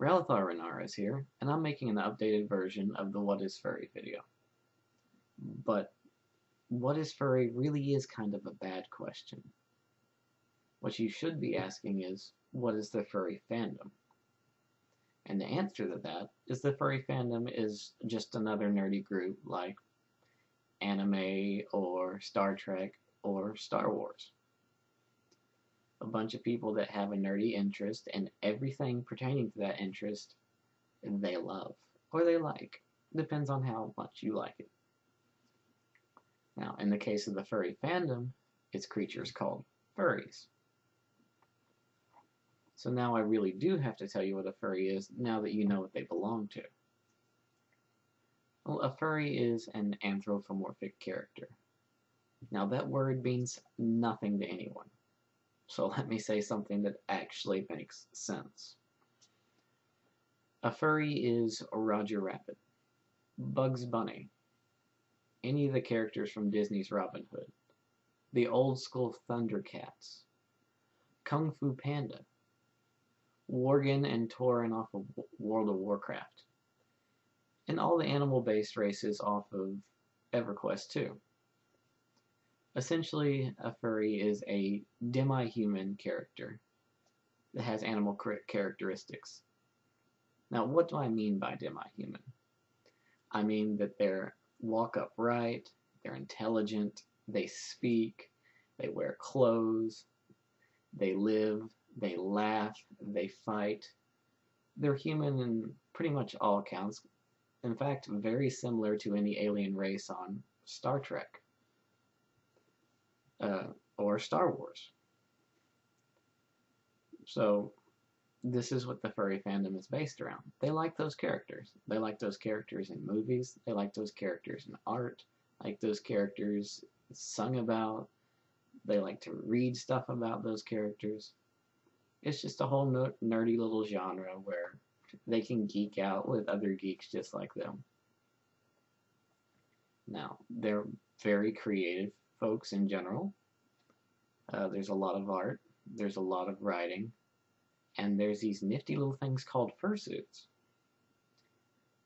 Ralthar is here, and I'm making an updated version of the What is Furry video. But what is furry really is kind of a bad question. What you should be asking is, what is the furry fandom? And the answer to that is the furry fandom is just another nerdy group like anime or Star Trek or Star Wars. A bunch of people that have a nerdy interest, and everything pertaining to that interest they love or they like. Depends on how much you like it. Now, in the case of the furry fandom, it's creatures called furries. So now I really do have to tell you what a furry is now that you know what they belong to. Well, a furry is an anthropomorphic character. Now that word means nothing to anyone. So let me say something that actually makes sense. A furry is Roger Rabbit, Bugs Bunny, any of the characters from Disney's Robin Hood, the old school Thundercats, Kung Fu Panda, Worgen and Tauren off of World of Warcraft, and all the animal-based races off of EverQuest 2. Essentially, a furry is a demi-human character that has animal characteristics. Now, what do I mean by demi-human? I mean that they walk upright, they're intelligent, they speak, they wear clothes, they live, they laugh, they fight. They're human in pretty much all accounts. In fact, very similar to any alien race on Star Trek. Or Star Wars. So this is what the furry fandom is based around. They like those characters. They like those characters in movies. They like those characters in art. Like those characters sung about. They like to read stuff about those characters. It's just a whole nerdy little genre where they can geek out with other geeks just like them. Now, they're very creative folks in general. There's a lot of art, there's a lot of writing, and there's these nifty little things called fursuits.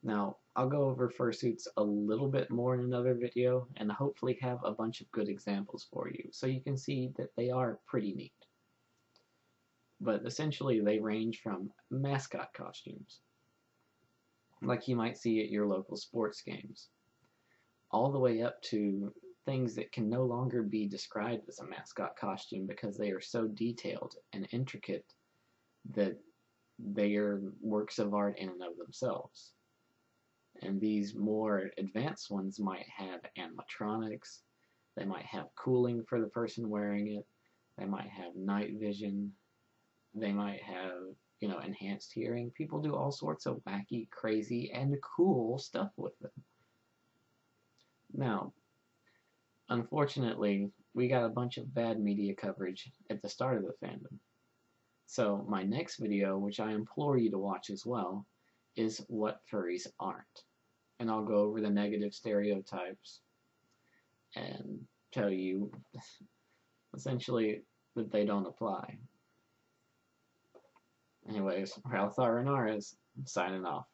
Now, I'll go over fursuits a little bit more in another video, and hopefully have a bunch of good examples for you, so you can see that they are pretty neat. But essentially, they range from mascot costumes, like you might see at your local sports games, all the way up to things that can no longer be described as a mascot costume because they are so detailed and intricate that they are works of art in and of themselves. And these more advanced ones might have animatronics, they might have cooling for the person wearing it, they might have night vision, they might have, enhanced hearing. People do all sorts of wacky, crazy, and cool stuff with them. Now, unfortunately, we got a bunch of bad media coverage at the start of the fandom. So my next video, which I implore you to watch as well, is what furries aren't. And I'll go over the negative stereotypes and tell you, essentially, that they don't apply. Anyways, Ralthar signing off.